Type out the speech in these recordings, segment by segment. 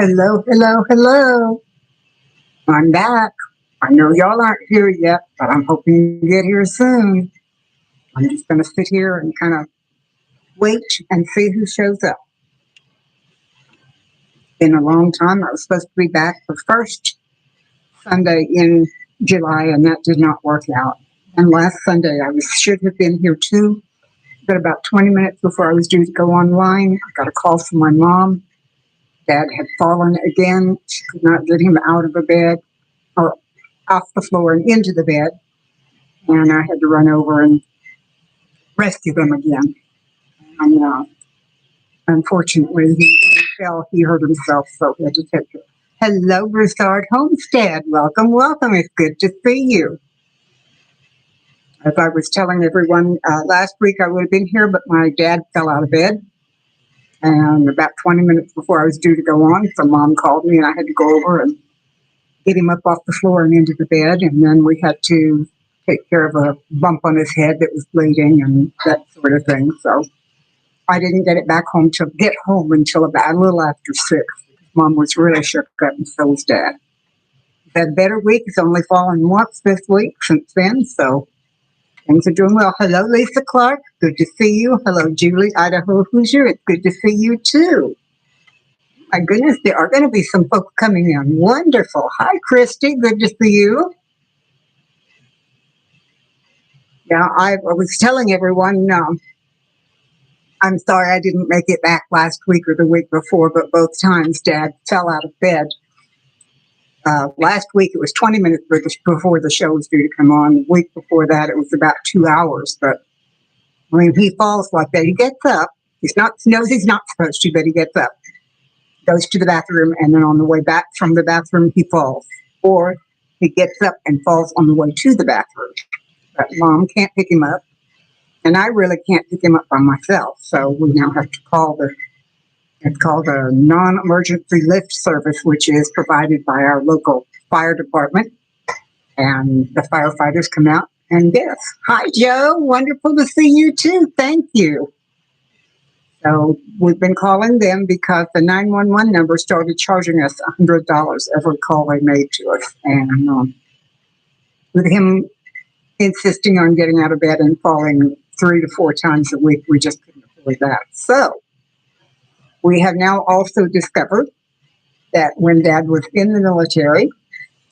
Hello, hello, hello. I'm back. I know y'all aren't here yet, but I'm hoping to get here soon. I'm just going to sit here and kind of wait and see who shows up. Been a long time. I was supposed to be back the first Sunday in July, and that did not work out. And last Sunday, should have been here too, but about 20 minutes before I was due to go online, I got a call from my mom. Dad had fallen again. She could not get him out of the bed or off the floor and into the bed, and I had to run over and rescue him again. And unfortunately, when he fell, he hurt himself, so he had to take it. Hello, Broussard Homestead. Welcome, welcome. It's good to see you. As I was telling everyone last week, I would have been here, but my dad fell out of bed. And about 20 minutes before I was due to go on, so Mom called me, and I had to go over and get him up off the floor and into the bed. And then we had to take care of a bump on his head that was bleeding and that sort of thing. So I didn't get home until about a little after 6. Mom was really shook up, and so was Dad. He's had a better week. He's only fallen once this week since then, so things are doing well. Hello, Lisa Clark. Good to see you. Hello, Julie, Idaho Hoosier. It's good to see you, too. My goodness, there are going to be some folks coming in. Wonderful. Hi, Christy. Good to see you. Yeah, I was telling everyone, I'm sorry I didn't make it back last week or the week before, but both times Dad fell out of bed. Last week it was 20 minutes before the show was due to come on. The week before that it was about 2 hours. But I mean, he falls like that. He gets up. Knows he's not supposed to, but he gets up, goes to the bathroom, and then on the way back from the bathroom he falls. Or he gets up and falls on the way to the bathroom. But Mom can't pick him up. And I really can't pick him up by myself. So we now have to it's called a non-emergency lift service, which is provided by our local fire department. And the firefighters come out and get us. Hi, Joe. Wonderful to see you, too. Thank you. So we've been calling them because the 911 number started charging us $100 every call they made to us. And with him insisting on getting out of bed and falling 3 to 4 times a week, we just couldn't afford that. So we have now also discovered that when Dad was in the military,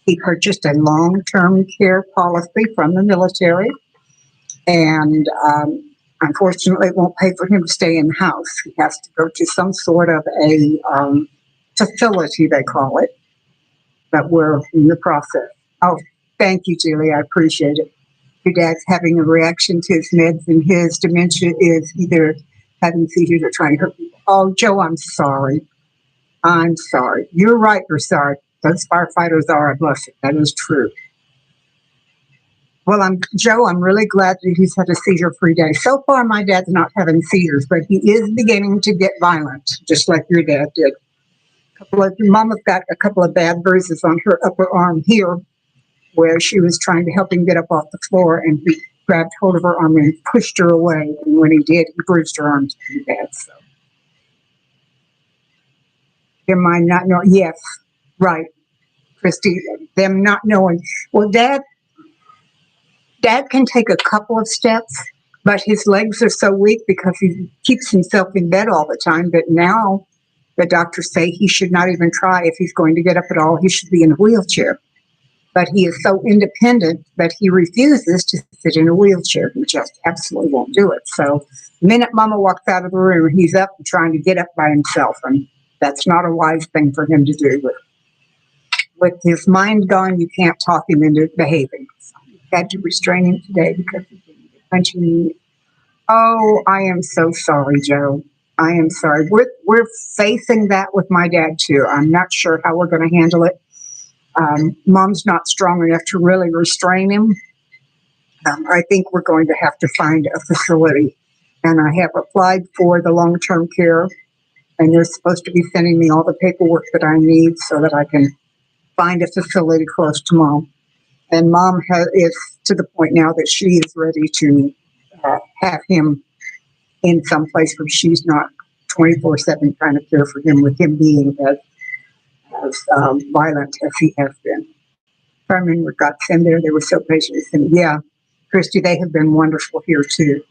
he purchased a long-term care policy from the military, and unfortunately, it won't pay for him to stay in the house. He has to go to some sort of a facility, they call it, but we're in the process. Oh, thank you, Julie. I appreciate it. Your dad's having a reaction to his meds, and his dementia is either having seizures or trying to hurt people. Oh, Joe, I'm sorry. I'm sorry. You're right, Broussard. Those firefighters are a blessing. That is true. Well, Joe, I'm really glad that he's had a seizure-free day. So far, my dad's not having seizures, but he is beginning to get violent, just like your dad did. Mama's got a couple of bad bruises on her upper arm here, where she was trying to help him get up off the floor, and he grabbed hold of her arm and pushed her away. And when he did, he bruised her arm pretty bad. So, them mind not knowing. Yes, right, Christy. Them not knowing. Well, Dad can take a couple of steps, but his legs are so weak because he keeps himself in bed all the time. But now the doctors say he should not even try if he's going to get up at all. He should be in a wheelchair. But he is so independent that he refuses to sit in a wheelchair. He just absolutely won't do it. So the minute Mama walks out of the room, he's up and trying to get up by himself. And that's not a wise thing for him to do. But with his mind gone, you can't talk him into behaving. So you had to restrain him today because he didn't get punching me. Oh, I am so sorry, Joe. I am sorry. We're facing that with my dad, too. I'm not sure how we're going to handle it. Mom's not strong enough to really restrain him. I think we're going to have to find a facility. And I have applied for the long-term care, and they're supposed to be sending me all the paperwork that I need so that I can find a facility close to Mom. And Mom is to the point now that she is ready to have him in some place where she's not 24/7 trying to care for him with him being in bed. as violent as he has been. Carmen got in there. They were so patient. And yeah, Christy, they have been wonderful here too.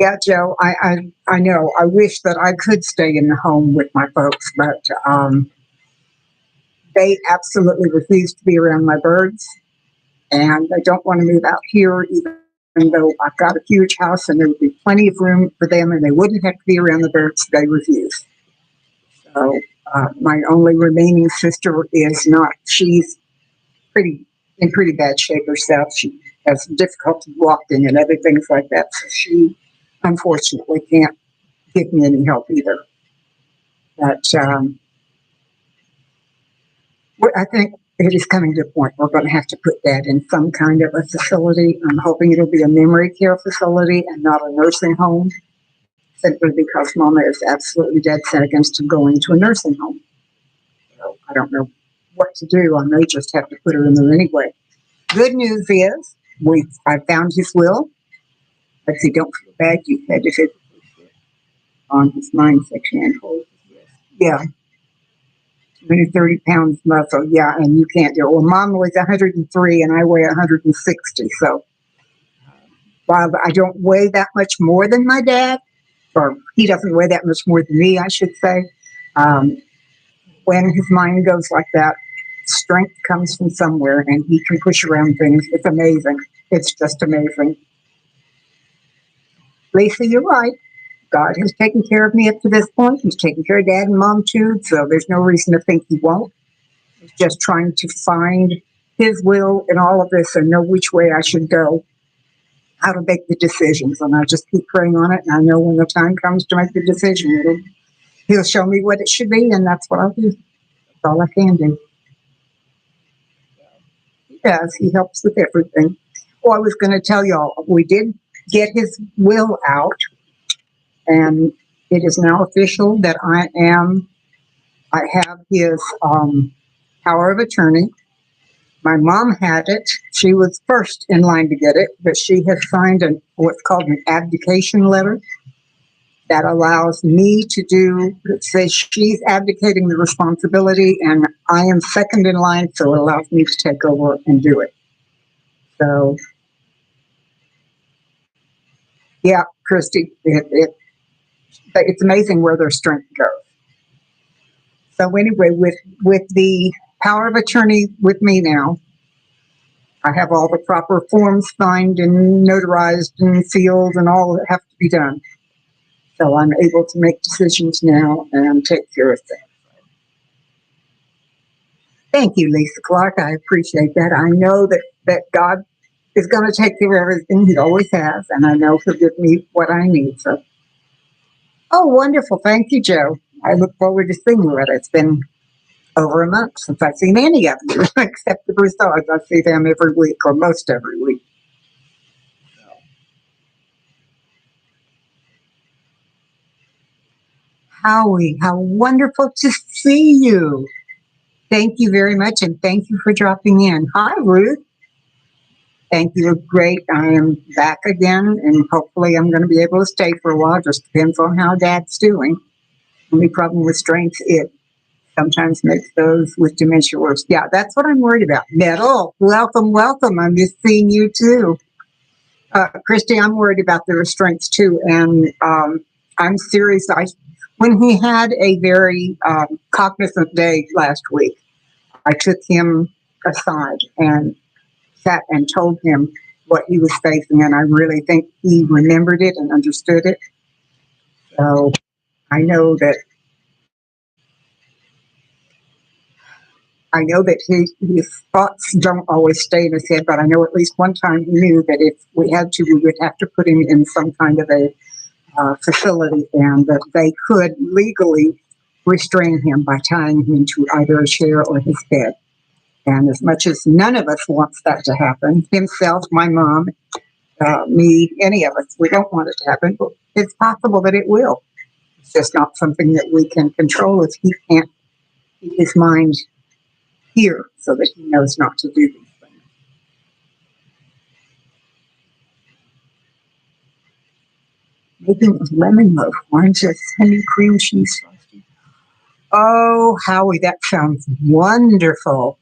Yeah, Joe, I know. I wish that I could stay in the home with my folks, but they absolutely refuse to be around my birds, and they don't want to move out here, even though I've got a huge house and there would be plenty of room for them, and they wouldn't have to be around the birds. They refuse. So my only remaining sister is not. She's pretty in pretty bad shape herself. She has difficulty walking and other things like that. So she unfortunately can't give me any help either. But I think it is coming to a point we're going to have to put that in some kind of a facility. I'm hoping it'll be a memory care facility and not a nursing home, simply because Mama is absolutely dead set against going to a nursing home. So I don't know what to do. I may just have to put her in there anyway. Good news is I found his will. Let's see, don't feel bad. You had to on his mind section and hold. Yeah, 30 pounds muscle. Yeah, and you can't do it. Well, Mom weighs 103 and I weigh 160. So while I don't weigh that much more than my dad, or he doesn't weigh that much more than me, I should say, when his mind goes like that, strength comes from somewhere and he can push around things. It's amazing. It's just amazing. Lisa, you're right. God has taken care of me up to this point. He's taken care of Dad and Mom too, so there's no reason to think he won't. He's just trying to find his will in all of this and know which way I should go, how to make the decisions. And I just keep praying on it, and I know when the time comes to make the decision, he'll show me what it should be, and that's what I'll do. That's all I can do. He does. He helps with everything. Oh, I was going to tell y'all, we did get his will out, and it is now official that I have his power of attorney. My mom had it. She was first in line to get it, but she has signed what's called an abdication letter that allows me to do, it says she's abdicating the responsibility and I am second in line, so it allows me to take over and do it. So, yeah, Christy, it's amazing where their strength goes. So anyway, with the power of attorney with me now, I have all the proper forms signed and notarized and sealed and all that have to be done. So I'm able to make decisions now and take care of things. Thank you, Lisa Clark. I appreciate that. I know that God is going to take care of everything. He always has. And I know he'll give me what I need. So, oh, wonderful. Thank you, Joe. I look forward to seeing you. It's been over a month since I've seen any of you, except the Broussards. I see them every week or most every week. Howie, how wonderful to see you. Thank you very much, and thank you for dropping in. Hi, Ruth. Thank you. Great. I am back again, and hopefully I'm going to be able to stay for a while. Just depends on how Dad's doing. Only problem with strength, it sometimes makes those with dementia worse. Yeah, that's what I'm worried about. Metal, welcome, welcome. I'm just seeing you too. Christy, I'm worried about the restraints too, and I'm serious. When he had a very cognizant day last week, I took him aside and sat and told him what he was facing, and I really think he remembered it and understood it. So I know that his thoughts don't always stay in his head, but I know at least one time he knew that if we had to, we would have to put him in some kind of a facility, and that they could legally restrain him by tying him to either a chair or his bed. And as much as none of us wants that to happen, himself, my mom, me, any of us, we don't want it to happen, but it's possible that it will. It's just not something that we can control if he can't keep his mind here so that he knows not to do these things. making a lemon loaf, orange with honey cream cheese frosting. Oh, Howie, that sounds wonderful.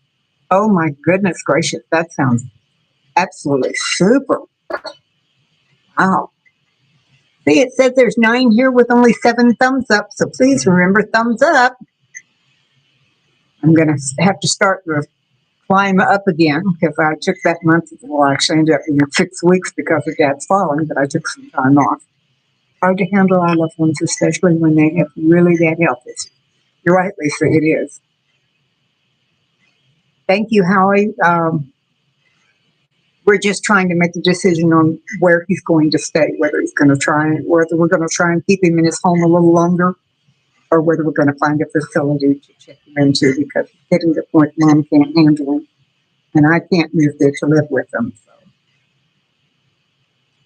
Oh my goodness gracious, that sounds absolutely super. Wow. See, it says there's 9 here with only 7 thumbs up, so please remember thumbs up. I'm going to have to start the climb up again because I took that month. Well, I actually ended up being 6 weeks because of Dad's falling, but I took some time off. Hard to handle our loved ones, especially when they have really bad health issues. You're right, Lisa, it is. Thank you, Howie. We're just trying to make a decision on where he's going to stay, whether we're going to try and keep him in his home a little longer, or whether we're going to find a facility to check him into because he's getting to the point Mom can't handle him, and I can't move there to live with him. So.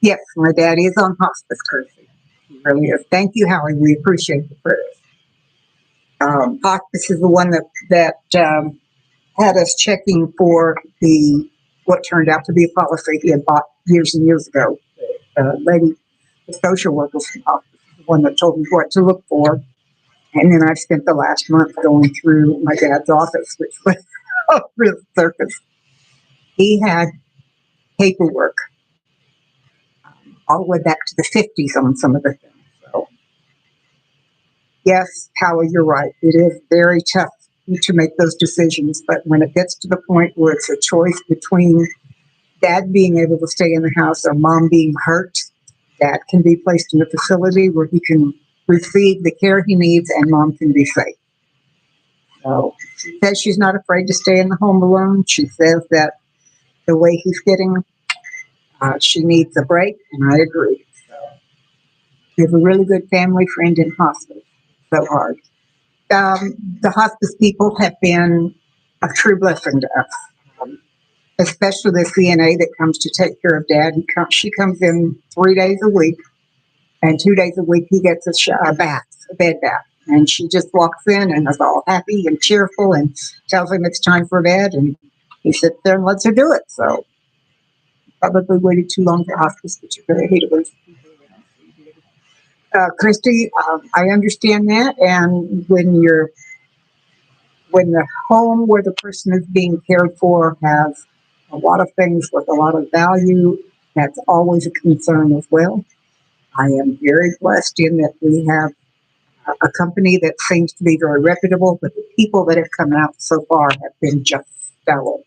Yes, my dad is on hospice, Kirsty. He really is. Thank you, Howie. We appreciate the prayers. Hospice is the one that had us checking for what turned out to be a policy he had bought years and years ago. The lady, the social worker from hospice, is the one that told me what to look for. And then I spent the last month going through my dad's office, which was a real circus. He had paperwork all the way back to the 50s on some of the things. So, yes, Howie, you're right. It is very tough to make those decisions. But when it gets to the point where it's a choice between Dad being able to stay in the house or Mom being hurt, Dad can be placed in a facility where he can receive the care he needs and Mom can be safe. So she says she's not afraid to stay in the home alone. She says that the way he's getting, she needs a break, and I agree. So we have a really good family friend in hospice. So hard. The hospice people have been a true blessing to us, especially the CNA that comes to take care of Dad. She comes in 3 days a week, and 2 days a week he gets a bed bath. And she just walks in and is all happy and cheerful and tells him it's time for bed, and he sits there and lets her do it. So probably waited too long for hospice, but you're very hateable. Christy, I understand that, and when the home where the person is being cared for has a lot of things with a lot of value, that's always a concern as well. I am very blessed in that we have a company that seems to be very reputable, but the people that have come out so far have been just stellar.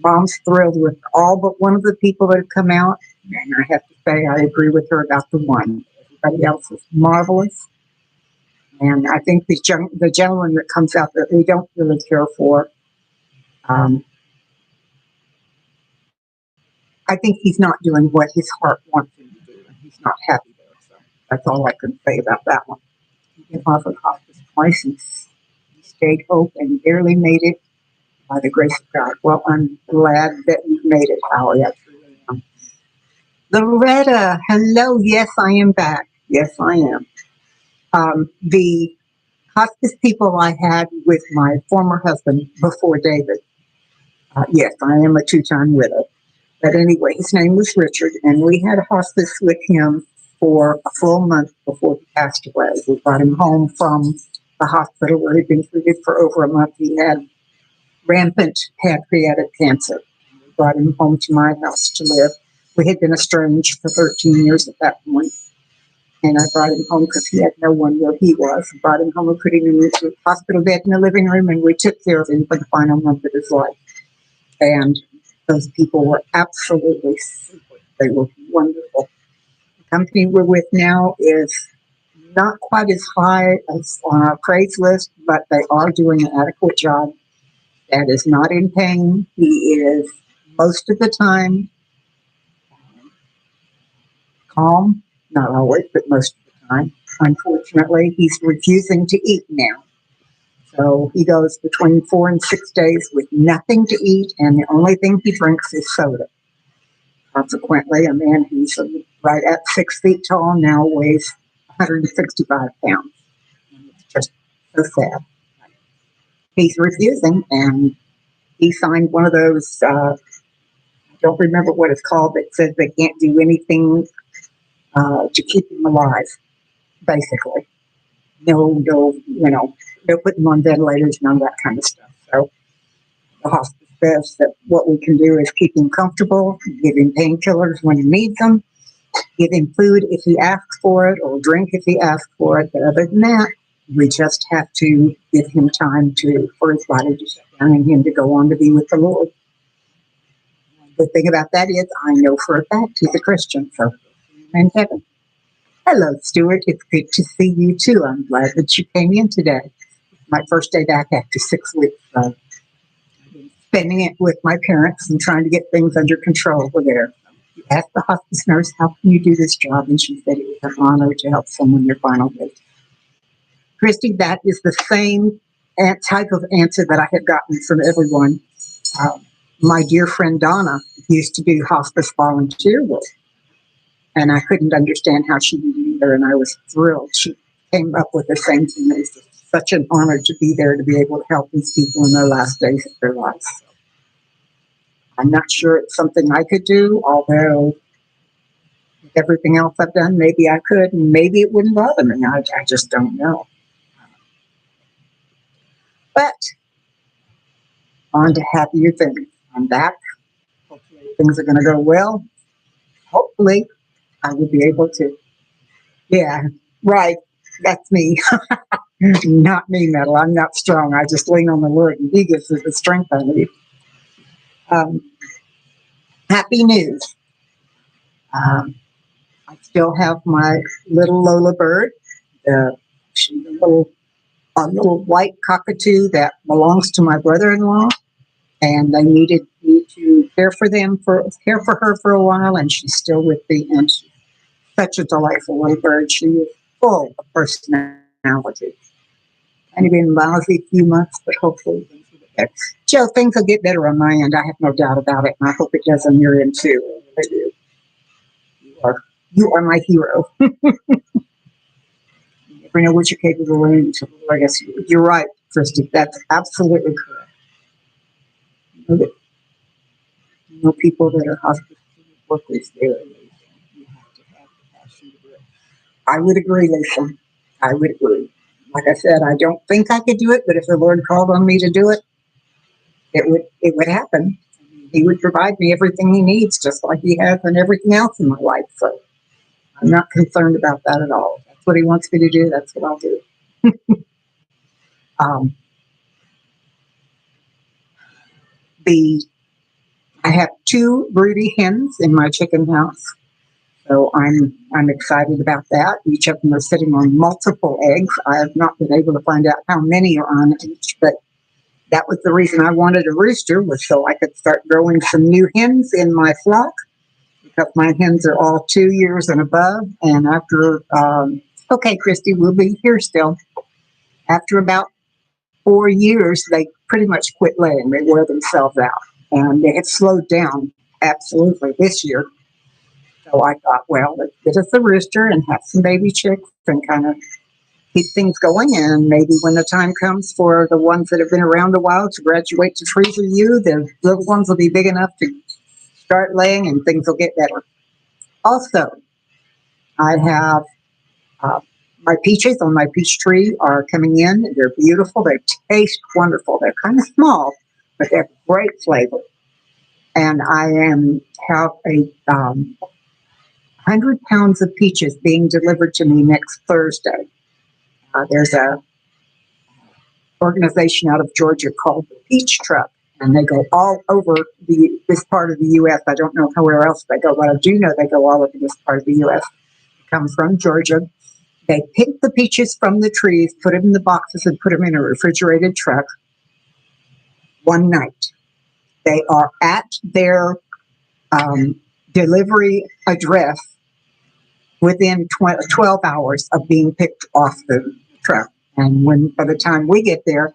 Mom's thrilled with all but one of the people that have come out, and I have to say I agree with her about the one. Everybody else is marvelous. And I think the gentleman that comes out that we don't really care for, I think he's not doing what his heart wants him to do, and he's not happy there. So that's all I can say about that one. He been offered hospice twice, and he stayed hope and barely made it by the grace of God. Well, I'm glad that you've made it, Howie. I truly am. Loretta, hello. Yes, I am back. Yes, I am. The hospice people I had with my former husband before David. Yes, I am a 2-time widow. But anyway, his name was Richard, and we had a hospice with him for a full month before he passed away. We brought him home from the hospital where he'd been treated for over a month. He had rampant pancreatic cancer. We brought him home to my house to live. We had been estranged for 13 years at that point. And I brought him home because he had no one where he was. I brought him home and put him in the hospital bed in the living room, and we took care of him for the final month of his life. And those people were absolutely super. They were wonderful. The company we're with now is not quite as high as on our praise list, but they are doing an adequate job. Dad is not in pain. He is most of the time calm, not always, but most of the time. Unfortunately, he's refusing to eat now. So he goes between 4 and 6 days with nothing to eat, and the only thing he drinks is soda. Consequently, a man who's right at 6 feet tall now weighs 165 pounds. It's just so sad. He's refusing, and he signed one of those, I don't remember what it's called, that says they can't do anything to keep him alive, basically. No putting him on ventilators, none of that kind of stuff. So the hospice says that what we can do is keep him comfortable, give him painkillers when he needs them, give him food if he asks for it, or drink if he asks for it. But other than that, we just have to give him time for his body to shut down and him to go on to be with the Lord. The thing about that is, I know for a fact he's a Christian, so in heaven. Hello, Stuart. It's good to see you too. I'm glad that you came in today. My first day back after 6 weeks. So spending it with my parents and trying to get things under control over there. You asked the hospice nurse, how can you do this job? And she said it was an honor to help someone in their final days. Christy, that is the same type of answer that I had gotten from everyone. My dear friend Donna used to do hospice volunteer work, and I couldn't understand how she did either, and I was thrilled. She came up with the same thing. It was just such an honor to be there to be able to help these people in their last days of their lives. I'm not sure it's something I could do, although everything else I've done, maybe I could, and maybe it wouldn't bother me. I just don't know. But on to happier things. I'm back. Hopefully things are going to go well. Hopefully I will be able to. Yeah, right. That's me. Not me, Metal. I'm not strong. I just lean on the Lord, and He gives us the strength I need. Happy news. I still have my little Lola bird. She's a little white cockatoo that belongs to my brother-in-law, and they needed me to care for her for a while, and she's still with me, and she's such a delightful little bird. She is full of personality. Kind of been lousy few months, but hopefully things will get better. Joe, things will get better on my end. I have no doubt about it, and I hope it does on your end too. You are my hero. You never know what you're capable of until I guess you're right, Christy. That's absolutely correct. You know people that are hospice workers there. You have to have the passion to do it. I would agree, Lisa. I would agree. Like I said, I don't think I could do it, but if the Lord called on me to do it, it would happen. He would provide me everything He needs, just like He has in everything else in my life. So I'm not concerned about that at all. If that's what He wants me to do. That's what I'll do. I have 2 broody hens in my chicken house, so I'm excited about that. Each of them are sitting on multiple eggs. I have not been able to find out how many are on each, but that was the reason I wanted a rooster, was so I could start growing some new hens in my flock, because my hens are all 2 years and above. And after, okay, Christy, we'll be here still. After about 4 years, they pretty much quit laying. They wear themselves out. And they had slowed down absolutely this year. So I thought, well, let's get us a rooster and have some baby chicks and kind of keep things going. And maybe when the time comes for the ones that have been around a while to graduate to freezer you, the little ones will be big enough to start laying and things will get better. Also, I have my peaches on my peach tree are coming in. They're beautiful. They taste wonderful. They're kind of small, but they have great flavor. And I have 100 pounds of peaches being delivered to me next Thursday. There's a organization out of Georgia called the Peach Truck, and they go all over this part of the U.S. I don't know where else they go, but I do know they go all over this part of the U.S. They come from Georgia. They pick the peaches from the trees, put them in the boxes, and put them in a refrigerated truck one night. They are at their delivery address within 12 hours of being picked off the truck. And by the time we get there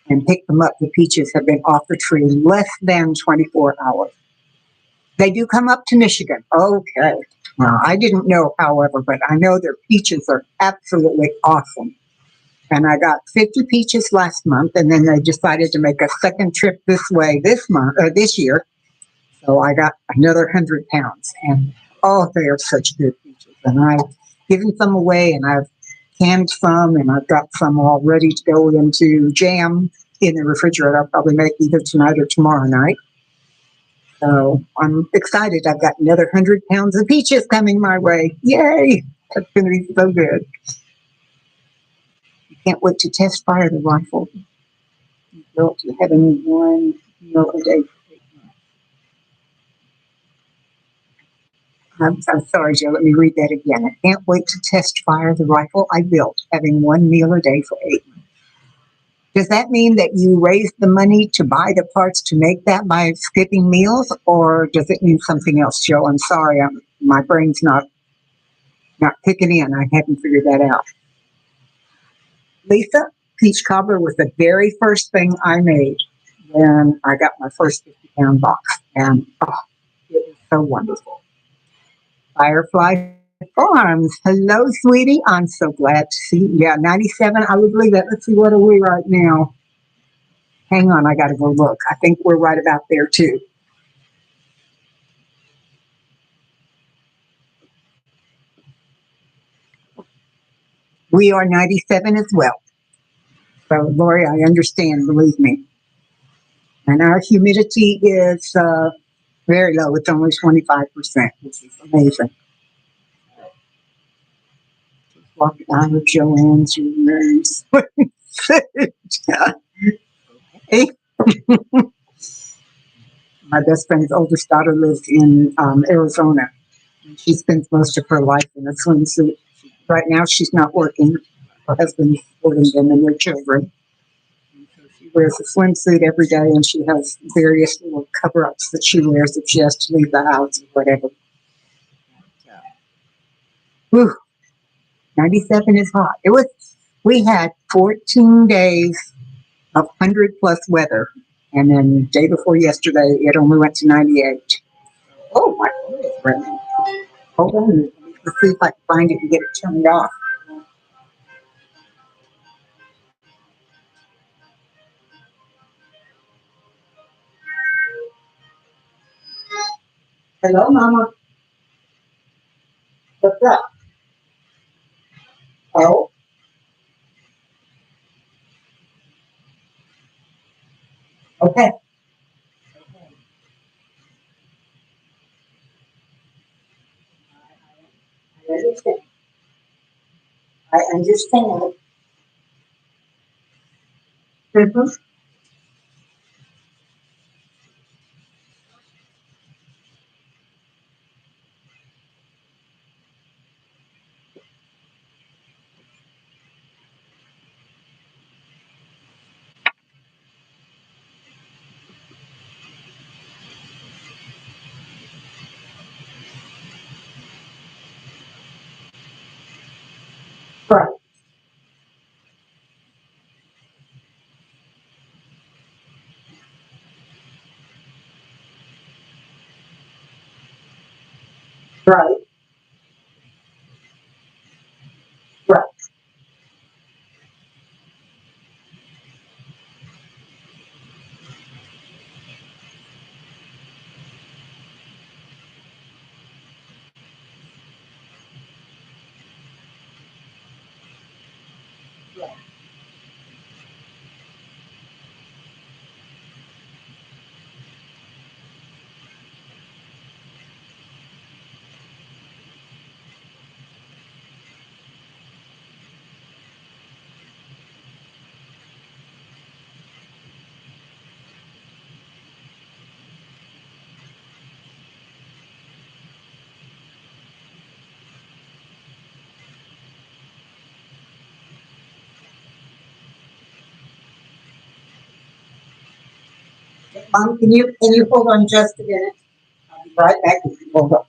and pick them up, the peaches have been off the tree in less than 24 hours. They do come up to Michigan. Okay. Well, I didn't know, however, but I know their peaches are absolutely awesome. And I got 50 peaches last month, and then they decided to make a second trip this way this year. So I got another 100 pounds. And oh, they are such good peaches. And I've given some away, and I've canned some, and I've got some all ready to go into jam in the refrigerator. I'll probably make either tonight or tomorrow night. So I'm excited. I've got another 100 pounds of peaches coming my way. Yay! That's going to be so good. Can't wait to test fire the rifle. Built having one meal a day. I'm sorry, Joe. Let me read that again. I can't wait to test fire the rifle I built, having one meal a day for 8 months. Does that mean that you raised the money to buy the parts to make that by skipping meals, or does it mean something else, Joe? I'm sorry. My brain's not kicking in. I haven't figured that out. Lisa, peach cobbler was the very first thing I made when I got my first 50-pound box, and it was so wonderful. Firefly Farms. Hello, sweetie. I'm so glad to see you. Yeah, 97. I would believe that. Let's see, what are we right now? Hang on, I got to go look. I think we're right about there, too. We are 97 as well. So, Lori, I understand, believe me. And our humidity is very low. It's only 25%, which is amazing. Walk down with Joanne's rooms. Hey. My best friend's oldest daughter lives in Arizona. She spends most of her life in a swimsuit. Right now, she's not working. Her husband's supporting them and their children. She wears a swimsuit every day, and she has various little cover-ups that she wears if she has to leave the house or whatever. Whew, 97 is hot. We had 14 days of 100-plus weather, and then the day before yesterday, it only went to 98. Oh, my phone is ringing. Hold on. Let's see if I can find it and get it turned off. Hello, Mama. What's up? Oh, okay. I understand. I understand. Mm-hmm. Right, right, right. Mom, can you hold on just a minute? I'll be right back. Hold on.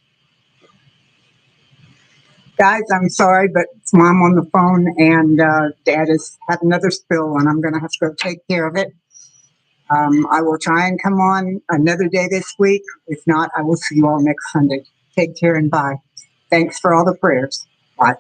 Guys, I'm sorry, but it's Mom on the phone, and Dad has had another spill, and I'm going to have to go take care of it. I will try and come on another day this week. If not, I will see you all next Sunday. Take care and bye. Thanks for all the prayers. Bye.